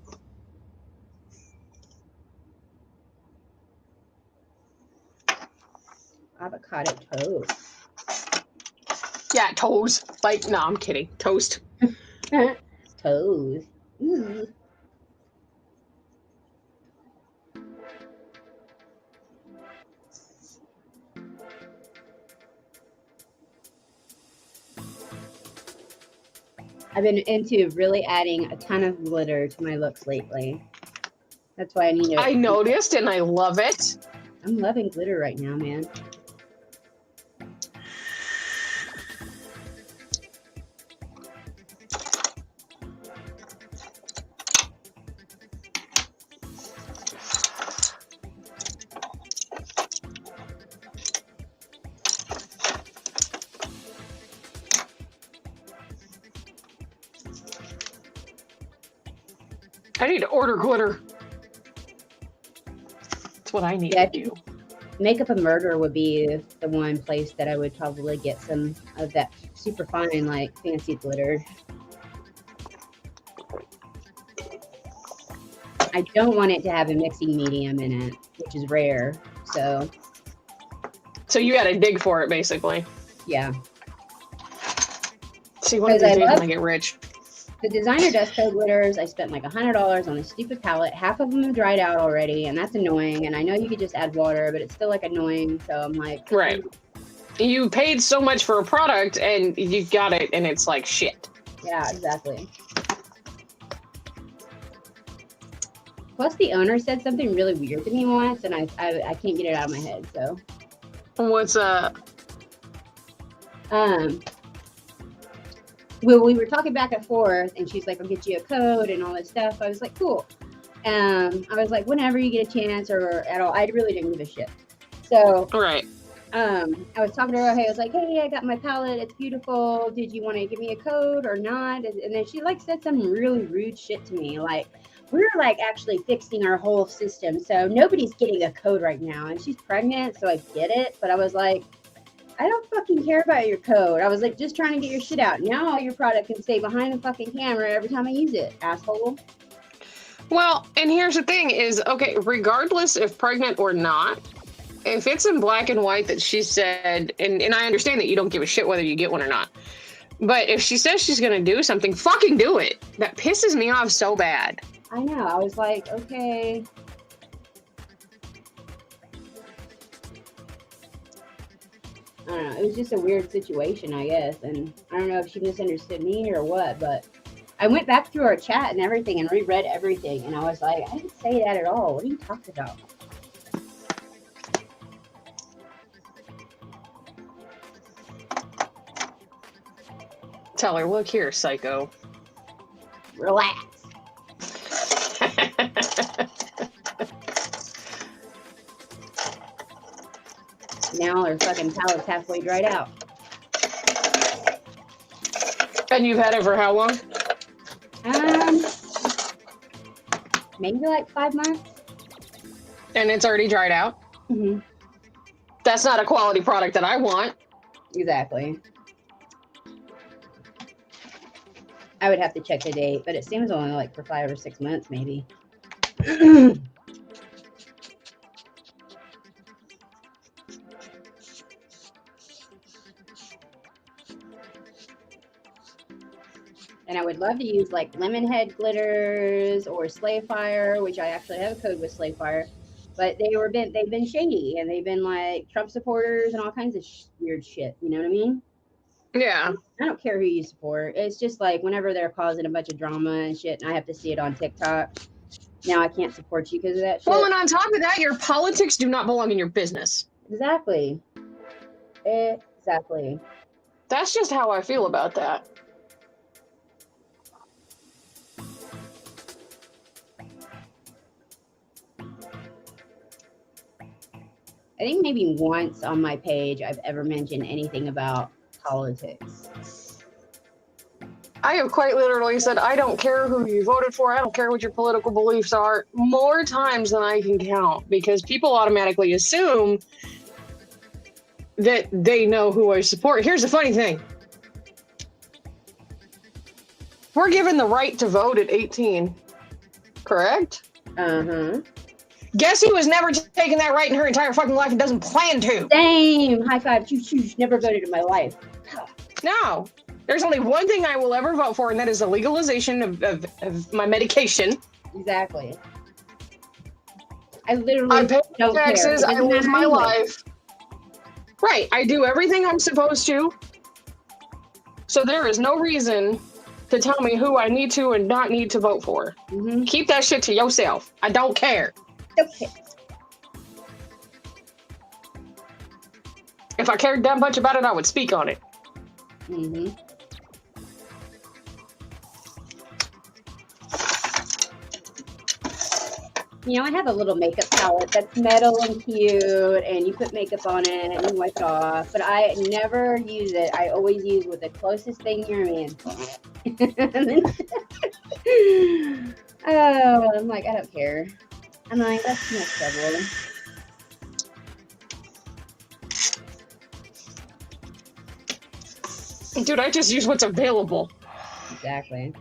[SPEAKER 2] Avocado toast.
[SPEAKER 1] Yeah, toast. Like, no, I'm kidding. Toast.
[SPEAKER 2] Toast. Ooh. I've been into really adding a ton of glitter to my looks lately. That's why I need to.
[SPEAKER 1] I noticed and I love it.
[SPEAKER 2] I'm loving glitter right now, man.
[SPEAKER 1] I need to order glitter. That's what I need to do.
[SPEAKER 2] Makeup and Murder would be the one place that I would probably get some of that super fine, like fancy glitter. I don't want it to have a mixing medium in it, which is rare. So
[SPEAKER 1] you got to dig for it, basically.
[SPEAKER 2] Yeah.
[SPEAKER 1] See what I do when I get rich.
[SPEAKER 2] The designer dust coat glitters, I spent like $100 on a stupid palette. Half of them have dried out already, and that's annoying. And I know you could just add water, but it's still like annoying. So I'm like,
[SPEAKER 1] right. You paid so much for a product, and you got it, and it's like shit.
[SPEAKER 2] Yeah, exactly. Plus, the owner said something really weird to me once, and I can't get it out of my head. So,
[SPEAKER 1] what's up?
[SPEAKER 2] Well, we were talking back and forth, and she's like, "I'll get you a code and all that stuff." I was like, "Cool." I was like, "Whenever you get a chance, or at all." I really didn't give a shit. So,
[SPEAKER 1] right.
[SPEAKER 2] I was talking to her. Hey, I was like, "Hey, I got my palette. It's beautiful. Did you want to give me a code or not?" And then she like said some really rude shit to me, like, we're like actually fixing our whole system. So nobody's getting a code right now. And she's pregnant, so I get it. But I was like, I don't fucking care about your code. I was like, just trying to get your shit out. Now your product can stay behind the fucking camera every time I use it, asshole.
[SPEAKER 1] Well, and here's the thing is, okay, regardless if pregnant or not, if it's in black and white that she said, and I understand that you don't give a shit whether you get one or not, but if she says she's going to do something, fucking do it. That pisses me off so bad.
[SPEAKER 2] I know. I was like, okay. I don't know. It was just a weird situation, I guess. And I don't know if she misunderstood me or what, but I went back through our chat and everything and reread everything. And I was like, I didn't say that at all. What are you talking about?
[SPEAKER 1] Tell her, look here, psycho.
[SPEAKER 2] Relax. Now her fucking palette's halfway dried out.
[SPEAKER 1] And you've had it for how long?
[SPEAKER 2] Maybe like 5 months.
[SPEAKER 1] And it's already dried out?
[SPEAKER 2] Mm-hmm.
[SPEAKER 1] That's not a quality product that I want.
[SPEAKER 2] Exactly. I would have to check the date, but it seems only like for 5 or 6 months, maybe. And I would love to use like lemon head glitters or Slayfire, which I actually have a code with Slayfire, but they've been shady and they've been like Trump supporters and all kinds of weird shit. You know what I mean?
[SPEAKER 1] Yeah.
[SPEAKER 2] I don't care who you support. It's just like whenever they're causing a bunch of drama and shit, and I have to see it on TikTok. Now I can't support you because of that shit.
[SPEAKER 1] Well, and on top of that, your politics do not belong in your business.
[SPEAKER 2] Exactly. Exactly.
[SPEAKER 1] That's just how I feel about that.
[SPEAKER 2] I think maybe once on my page I've ever mentioned anything about politics.
[SPEAKER 1] I have quite literally said, I don't care who you voted for. I don't care what your political beliefs are, more times than I can count, because people automatically assume that they know who I support. Here's the funny thing. We're given the right to vote at 18, correct?
[SPEAKER 2] Uh-huh.
[SPEAKER 1] Guess who has never taken that right in her entire fucking life and doesn't plan to?
[SPEAKER 2] Same. High five. Choo choo. Never voted in my life.
[SPEAKER 1] No. There's only one thing I will ever vote for, and that is the legalization of my medication.
[SPEAKER 2] Exactly. I literally
[SPEAKER 1] I pay
[SPEAKER 2] don't
[SPEAKER 1] taxes.
[SPEAKER 2] care.
[SPEAKER 1] I live my life. Right. I do everything I'm supposed to. So there is no reason to tell me who I need to and not need to vote for.
[SPEAKER 2] Mm-hmm.
[SPEAKER 1] Keep that shit to yourself. I don't care.
[SPEAKER 2] Okay.
[SPEAKER 1] If I cared that much about it, I would speak on it.
[SPEAKER 2] Mm-hmm. You know, I have a little makeup palette that's metal and cute, and you put makeup on it and you wipe it off, but I never use it. I always use with the closest thing you're in. Oh, I'm like, I don't care. I'm like, that's no trouble.
[SPEAKER 1] Dude, I just use what's available.
[SPEAKER 2] Exactly.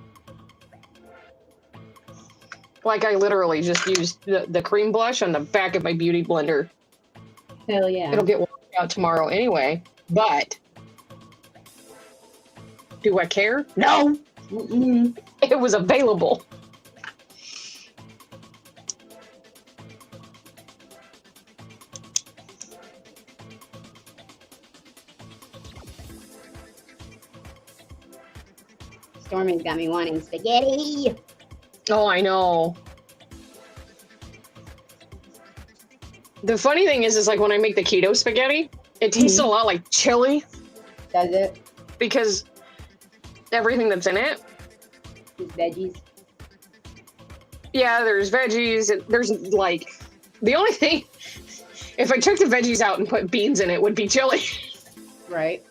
[SPEAKER 1] Like, I literally just used the cream blush on the back of my beauty blender.
[SPEAKER 2] Hell yeah.
[SPEAKER 1] It'll get washed out tomorrow anyway, but do I care? No!
[SPEAKER 2] Mm-mm.
[SPEAKER 1] It was available.
[SPEAKER 2] Stormy's got me wanting spaghetti.
[SPEAKER 1] Oh, I know. The funny thing is like when I make the keto spaghetti, it tastes a lot like chili.
[SPEAKER 2] Does it?
[SPEAKER 1] Because everything that's in it.
[SPEAKER 2] These veggies.
[SPEAKER 1] Yeah, there's veggies. There's like, the only thing, if I took the veggies out and put beans in it, would be chili.
[SPEAKER 2] Right.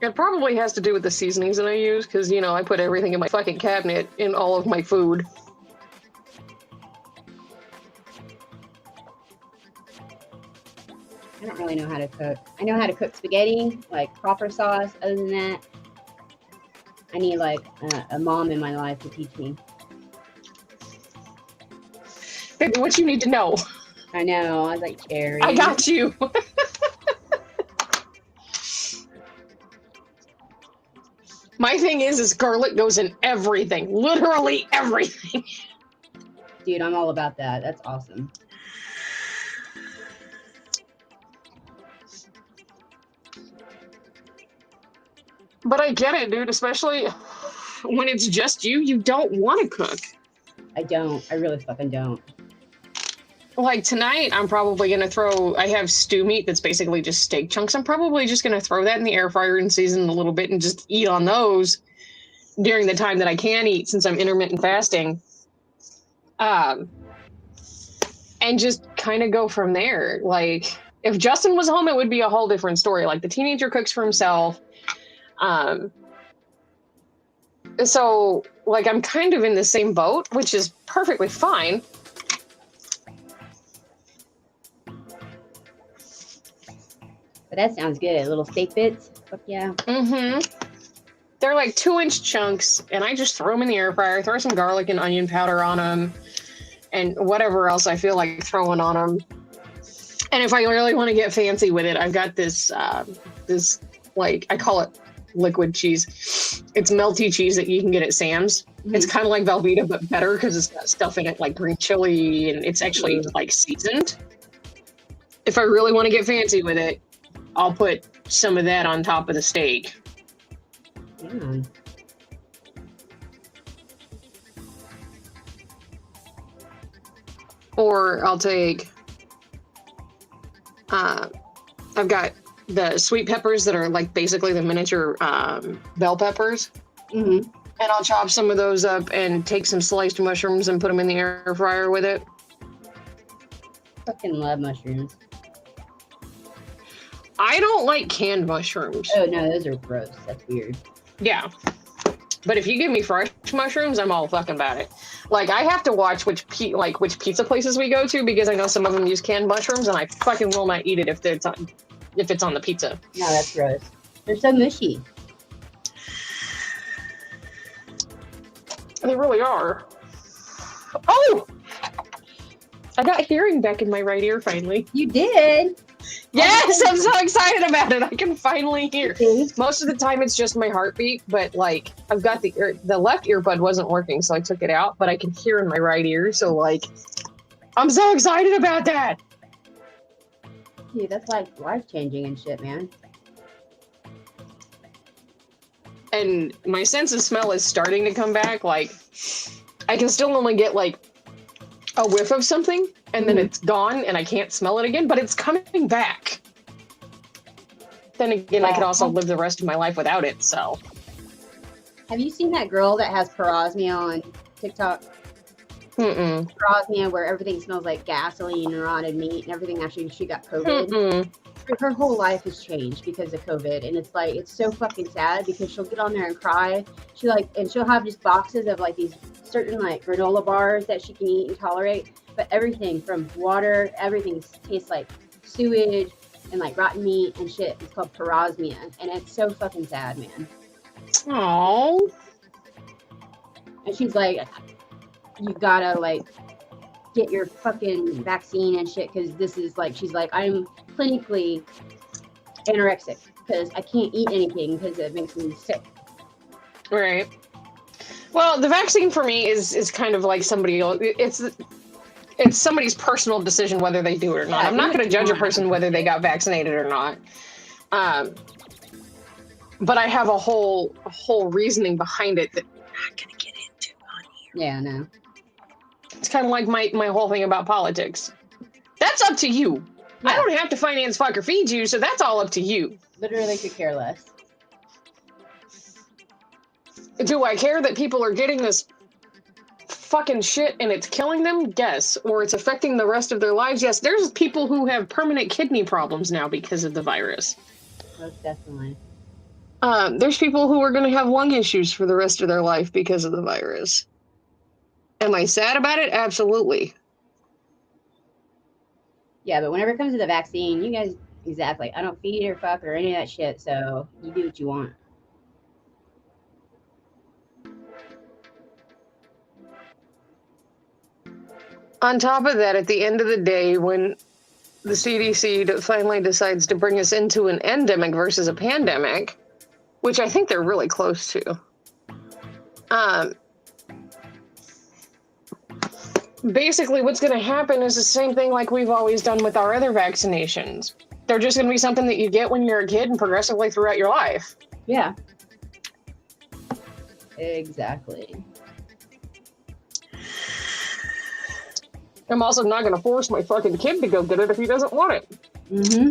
[SPEAKER 1] It probably has to do with the seasonings that I use, because, you know, I put everything in my fucking cabinet in all of my food.
[SPEAKER 2] I don't really know how to cook. I know how to cook spaghetti, like proper sauce. Other than that, I need like a mom in my life to teach me.
[SPEAKER 1] Baby, what you need to know.
[SPEAKER 2] I know. I was like, Cherry.
[SPEAKER 1] I got you. My thing is garlic goes in everything. Literally everything.
[SPEAKER 2] Dude, I'm all about that. That's awesome.
[SPEAKER 1] But I get it, dude, especially when it's just you. You don't want to cook.
[SPEAKER 2] I don't. I really fucking don't.
[SPEAKER 1] Like tonight, I'm probably going to throw, I have stew meat that's basically just steak chunks. I'm probably just going to throw that in the air fryer and season a little bit and just eat on those during the time that I can eat, since I'm intermittent fasting. And just kind of go from there. Like, if Justin was home, it would be a whole different story. Like, the teenager cooks for himself. So, like, I'm kind of in the same boat, which is perfectly fine.
[SPEAKER 2] But that sounds good. Little steak bits. Fuck yeah.
[SPEAKER 1] Mm-hmm. They're like 2-inch chunks, and I just throw them in the air fryer, throw some garlic and onion powder on them, and whatever else I feel like throwing on them. And if I really want to get fancy with it, I've got this, like, I call it liquid cheese. It's melty cheese that you can get at Sam's. Mm-hmm. It's kind of like Velveeta, but better, because it's got stuff in it like green chili, and it's actually like seasoned. If I really want to get fancy with it, I'll put some of that on top of the steak.
[SPEAKER 2] Yeah.
[SPEAKER 1] Or I'll take, I've got the sweet peppers that are like basically the miniature bell peppers.
[SPEAKER 2] Mm-hmm.
[SPEAKER 1] And I'll chop some of those up and take some sliced mushrooms and put them in the air fryer with it.
[SPEAKER 2] Fucking love mushrooms.
[SPEAKER 1] I don't like canned mushrooms.
[SPEAKER 2] Oh, no, those are gross. That's weird.
[SPEAKER 1] Yeah. But if you give me fresh mushrooms, I'm all fucking about it. Like, I have to watch which pizza places we go to, because I know some of them use canned mushrooms, and I fucking will not eat it if it's on the pizza.
[SPEAKER 2] No, that's gross. They're so mushy.
[SPEAKER 1] They really are. Oh! I got hearing back in my right ear finally.
[SPEAKER 2] You did?
[SPEAKER 1] Yes, I'm so excited about it. I can finally hear. Most of the time it's just my heartbeat, but like I've got the left earbud wasn't working, so I took it out, but I can hear in my right ear, so like I'm so excited about that.
[SPEAKER 2] Dude, that's like life-changing and shit, man.
[SPEAKER 1] And my sense of smell is starting to come back. Like, I can still only get like a whiff of something, and then it's gone, and I can't smell it again, but it's coming back. Then again, I could also live the rest of my life without it, so.
[SPEAKER 2] Have you seen that girl that has parosmia on TikTok?
[SPEAKER 1] Mm-mm.
[SPEAKER 2] Parosmia, where everything smells like gasoline and rotted meat and everything after she got COVID. Her whole life has changed because of COVID, and it's like, it's so fucking sad, because she'll get on there and cry. She'll have just boxes of like these certain like granola bars that she can eat and tolerate, but everything from water, everything tastes like sewage and like rotten meat and shit. It's called parosmia, and it's so fucking sad, man.
[SPEAKER 1] Aww.
[SPEAKER 2] And she's like, you gotta like get your fucking vaccine and shit, because this is like, she's like, I'm clinically anorexic because I can't eat anything because it makes me sick.
[SPEAKER 1] Right. Well, the vaccine for me is kind of like somebody else. It's somebody's personal decision whether they do it or not. I'm not going to judge a person whether they got vaccinated or not. But I have a whole reasoning behind it that I'm not going to get into on here.
[SPEAKER 2] Yeah, no.
[SPEAKER 1] It's kind of like my whole thing about politics. That's up to you. Yeah. I don't have to finance, fuck, or feed you, so that's all up to you.
[SPEAKER 2] Literally could care less.
[SPEAKER 1] Do I care that people are getting this fucking shit and it's killing them? Yes. Or it's affecting the rest of their lives? Yes. There's people who have permanent kidney problems now because of the virus.
[SPEAKER 2] Most definitely.
[SPEAKER 1] There's people who are going to have lung issues for the rest of their life because of the virus. Am I sad about it? Absolutely.
[SPEAKER 2] Yeah, but whenever it comes to the vaccine, you guys, exactly. I don't feed or fuck or any of that shit, so you do what you want.
[SPEAKER 1] On top of that, at the end of the day, when the CDC finally decides to bring us into an endemic versus a pandemic, which I think they're really close to, basically what's going to happen is the same thing like we've always done with our other vaccinations. They're just going to be something that you get when you're a kid and progressively throughout your life.
[SPEAKER 2] Yeah. Exactly.
[SPEAKER 1] I'm also not going to force my fucking kid to go get it if he doesn't want it.
[SPEAKER 2] Mm-hmm.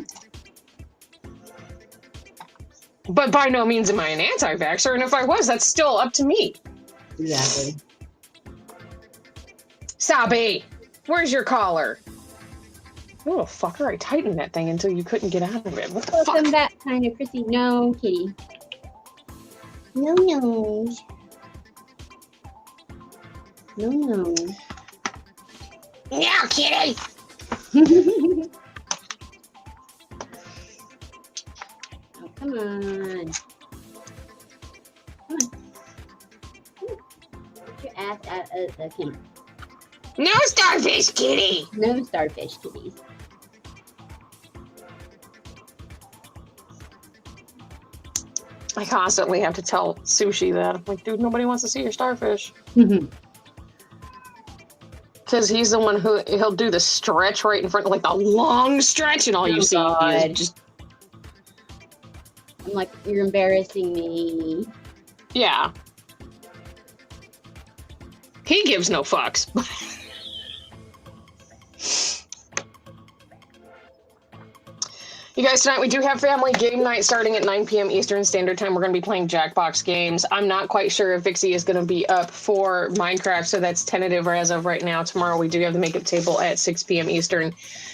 [SPEAKER 1] But by no means am I an anti-vaxxer, and if I was, that's still up to me.
[SPEAKER 2] Exactly.
[SPEAKER 1] Sabi, where's your collar? Oh, fucker, I tightened that thing until you couldn't get out of it. What the
[SPEAKER 2] Welcome
[SPEAKER 1] fuck?
[SPEAKER 2] back, kind of Chrissy. No, kitty. No, no. No, no.
[SPEAKER 1] No, kitty!
[SPEAKER 2] Oh, come on. Come on. Get your ass out of the camera.
[SPEAKER 1] No starfish, kitty!
[SPEAKER 2] No starfish kitties.
[SPEAKER 1] I constantly have to tell Sushi that. I'm like, dude, nobody wants to see your starfish. Because he's the one he'll do the stretch right in front, like the long stretch, and all you see is just...
[SPEAKER 2] I'm like, you're embarrassing me.
[SPEAKER 1] Yeah. He gives no fucks. You guys, tonight we do have family game night starting at 9 p.m. Eastern Standard Time. We're going to be playing Jackbox games. I'm not quite sure if Vixie is going to be up for Minecraft, so that's tentative as of right now. Tomorrow we do have the makeup table at 6 p.m. Eastern,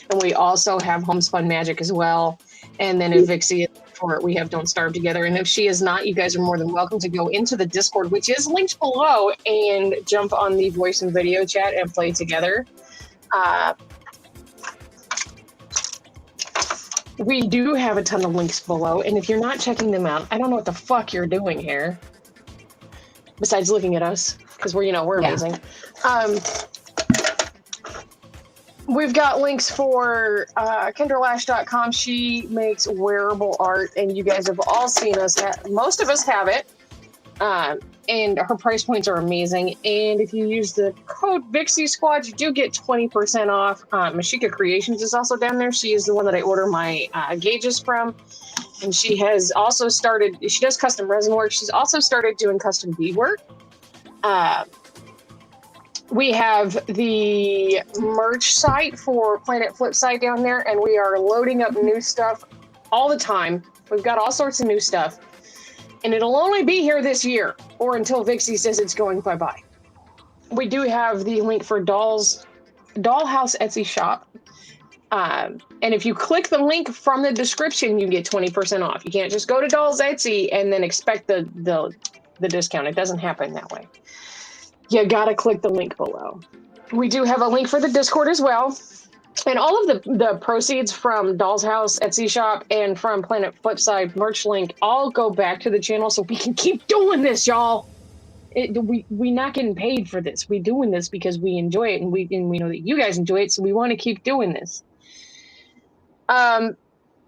[SPEAKER 1] and we also have Homespun Magic as well. And then if Vixie is up for it, we have Don't Starve Together. And if she is not, you guys are more than welcome to go into the Discord, which is linked below, and jump on the voice and video chat and play together. We do have a ton of links below, and if you're not checking them out, I don't know what the fuck you're doing here. Besides looking at us, because we're amazing. We've got links for KendraLash.com. She makes wearable art, and you guys have all seen us. Most of us have it, and her price points are amazing. And if you use the code Vixie Squad, you do get 20% off. Mashika Creations is also down there. She is the one that I order my gauges from. And she has also started, she does custom resin work. She's also started doing custom bead work. We have the merch site for Planet Flipside down there, and we are loading up new stuff all the time. We've got all sorts of new stuff. And it'll only be here this year, or until Vixie says it's going bye-bye. We do have the link for Dollhouse Etsy shop. And if you click the link from the description, you get 20% off. You can't just go to Doll's Etsy and then expect the discount. It doesn't happen that way. You gotta click the link below. We do have a link for the Discord as well. And all of the proceeds from Doll's House Etsy shop and from Planet Flipside merch link all go back to the channel so we can keep doing this, y'all. We not getting paid for this. We doing this because we enjoy it, and we know that you guys enjoy it, so we want to keep doing this.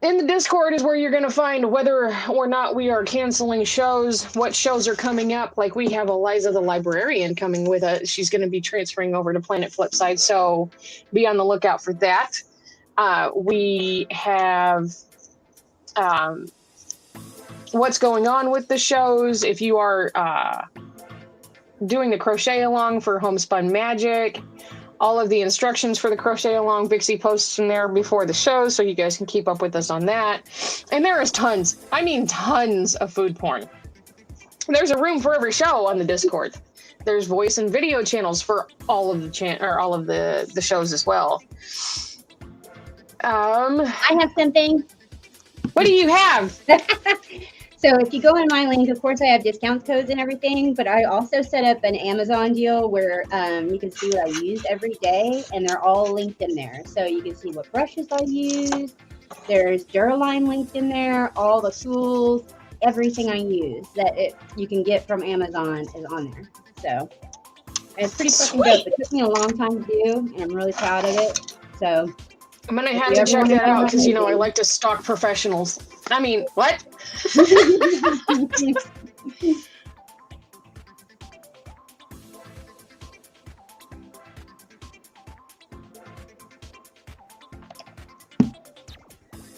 [SPEAKER 1] In the Discord is where you're going to find whether or not we are canceling shows, what shows are coming up. Like we have Eliza the Librarian coming with us. She's going to be transferring over to Planet Flipside, so be on the lookout for that. We have what's going on with the shows. If you are doing the crochet along for Homespun Magic, all of the instructions for the crochet along, Vixie posts in there before the show, so you guys can keep up with us on that. And there is tons of food porn. There's a room for every show on the Discord. There's voice and video channels for all of the shows as well.
[SPEAKER 2] I have something.
[SPEAKER 1] What do you have?
[SPEAKER 2] So if you go in my link, of course I have discount codes and everything, but I also set up an Amazon deal where you can see what I use every day, and they're all linked in there. So you can see what brushes I use. There's Duraline linked in there, all the tools, everything I use that you can get from Amazon is on there. So it's pretty fucking dope. It took me a long time to do, and I'm really proud of it. So
[SPEAKER 1] I'm gonna have to check that out because, you know, I like to stalk professionals. I mean, what?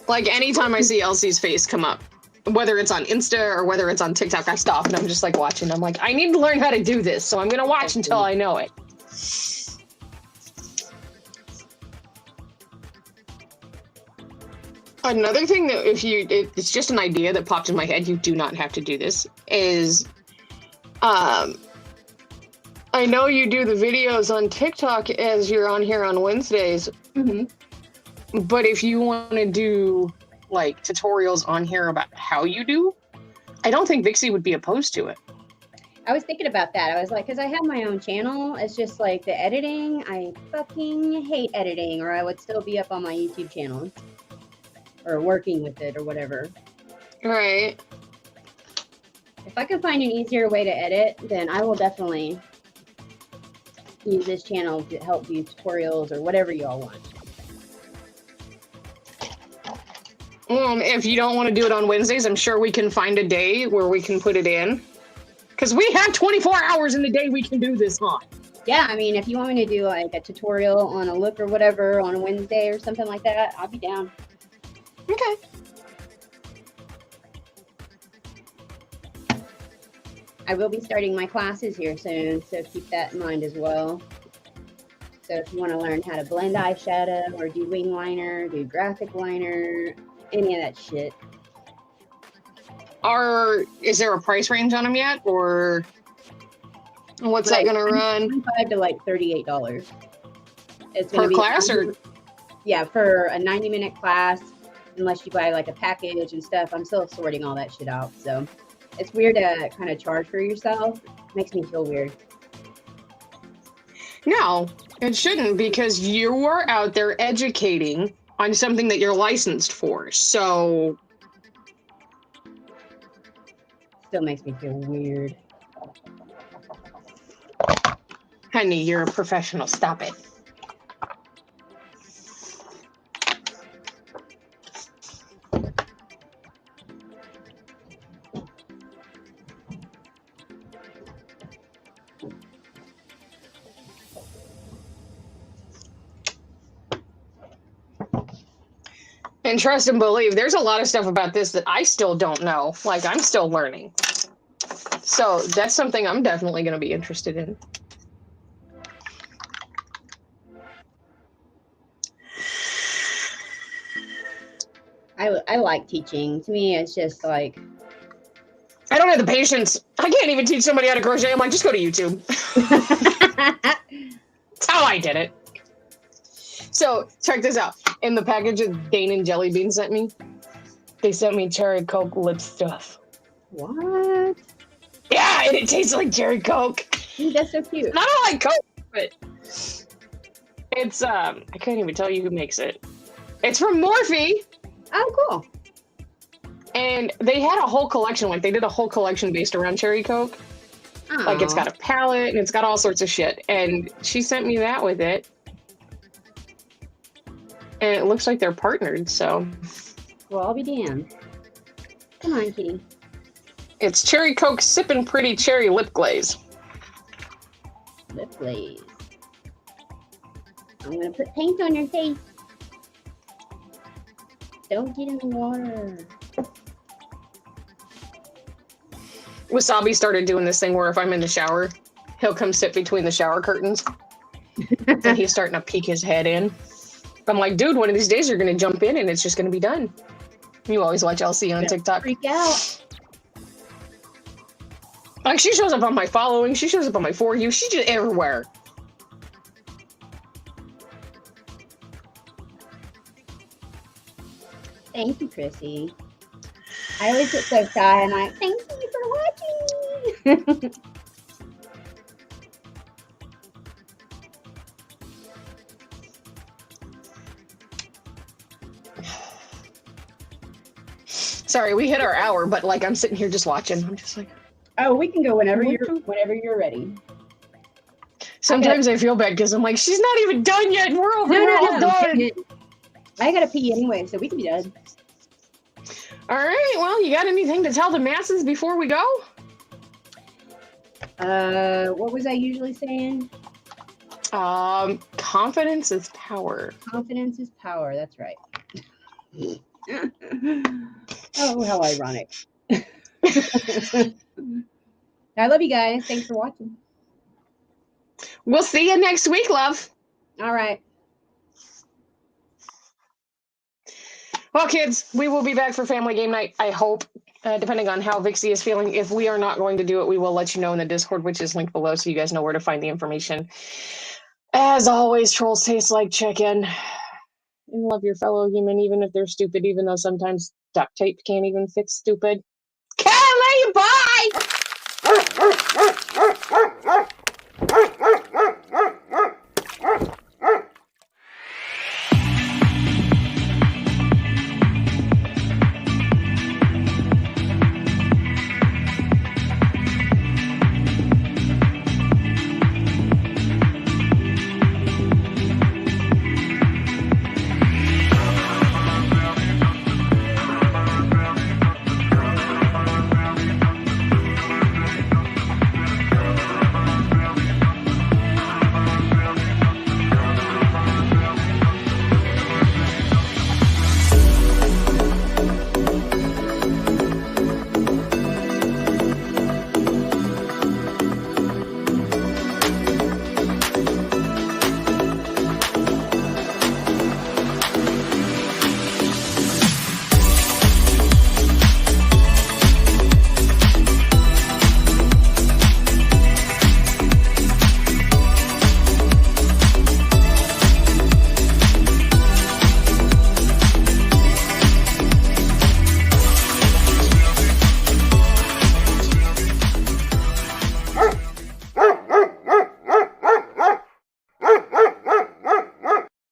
[SPEAKER 1] Like, anytime I see Elsie's face come up, whether it's on Insta or whether it's on TikTok, I stop and I'm just like watching. I'm like, I need to learn how to do this, so I'm gonna watch until I know it. Another thing that it's just an idea that popped in my head, you do not have to do this, is, I know you do the videos on TikTok as you're on here on Wednesdays, but if you want to do, like, tutorials on here about how you do, I don't think Vixie would be opposed to it.
[SPEAKER 2] I was thinking about that. I was like, because I have my own channel, it's just like the editing, I fucking hate editing, or I would still be up on my YouTube channel. Or working with it or whatever.
[SPEAKER 1] Right.
[SPEAKER 2] If I can find an easier way to edit, then I will definitely use this channel to help do tutorials or whatever you all want.
[SPEAKER 1] If you don't want to do it on Wednesdays, I'm sure we can find a day where we can put it in. Because we have 24 hours in the day we can do this on.
[SPEAKER 2] Yeah, I mean, if you want me to do like a tutorial on a look or whatever on a Wednesday or something like that, I'll be down.
[SPEAKER 1] Okay.
[SPEAKER 2] I will be starting my classes here soon, so keep that in mind as well. So if you want to learn how to blend eyeshadow or do wing liner, do graphic liner, any of that shit.
[SPEAKER 1] Is there a price range on them yet, or what's that gonna run?
[SPEAKER 2] $25 to like $38. It's
[SPEAKER 1] per class, or
[SPEAKER 2] yeah, for a 90-minute class. Unless you buy like a package and stuff, I'm still sorting all that shit out. So it's weird to kind of charge for yourself. It makes me feel weird.
[SPEAKER 1] No, it shouldn't, because you are out there educating on something that you're licensed for. So
[SPEAKER 2] still makes me feel weird.
[SPEAKER 1] Honey, you're a professional. Stop it. And trust and believe, there's a lot of stuff about this that I still don't know. Like, I'm still learning. So that's something I'm definitely going to be interested in.
[SPEAKER 2] I like teaching. To me, it's just like...
[SPEAKER 1] I don't have the patience. I can't even teach somebody how to crochet. I'm like, just go to YouTube. That's how I did it. So, check this out. In the package that Dane and Jelly Bean sent me, they sent me cherry Coke lip stuff.
[SPEAKER 2] What?
[SPEAKER 1] Yeah, and it tastes like cherry Coke.
[SPEAKER 2] Dude, that's so cute.
[SPEAKER 1] And I don't like Coke, but it's, I can't even tell you who makes it. It's from Morphe.
[SPEAKER 2] Oh, cool.
[SPEAKER 1] And they had a whole collection, like they did a whole collection based around cherry Coke. Aww. Like, it's got a palette and it's got all sorts of shit. And she sent me that with it. And it looks like they're partnered, so.
[SPEAKER 2] Well, I'll be damned. Come on, kitty.
[SPEAKER 1] It's Cherry Coke Sippin' Pretty Cherry Lip Glaze.
[SPEAKER 2] Lip glaze. I'm gonna put paint on your face. Don't get in the water.
[SPEAKER 1] Wasabi started doing this thing where if I'm in the shower, he'll come sit between the shower curtains. And he's starting to peek his head in. I'm like, dude, one of these days you're going to jump in and it's just going to be done. You always watch Elsie on TikTok.
[SPEAKER 2] Freak out.
[SPEAKER 1] Like, she shows up on my following. She shows up on my For You. She's just everywhere.
[SPEAKER 2] Thank you, Chrissy. I always get so shy and like, thank you for watching.
[SPEAKER 1] Sorry, we hit our hour, but like I'm sitting here just watching. I'm just like,
[SPEAKER 2] oh, we can go whenever you're ready.
[SPEAKER 1] Sometimes I feel bad because I'm like, she's not even done yet. We're almost done.
[SPEAKER 2] I gotta pee anyway, so we can be done.
[SPEAKER 1] All right. Well, you got anything to tell the masses before we go?
[SPEAKER 2] What was I usually saying?
[SPEAKER 1] Confidence is power.
[SPEAKER 2] Confidence is power. That's right. Oh, how ironic. I love you guys. Thanks for watching.
[SPEAKER 1] We'll see you next week, love.
[SPEAKER 2] All right.
[SPEAKER 1] Well, kids, we will be back for family game night, I hope, depending on how Vixie is feeling. If we are not going to do it, we will let you know in the Discord, which is linked below, so you guys know where to find the information. As always, trolls taste like chicken. And love your fellow human, even if they're stupid, even though sometimes duct tape can't even fix stupid. Kelly, bye!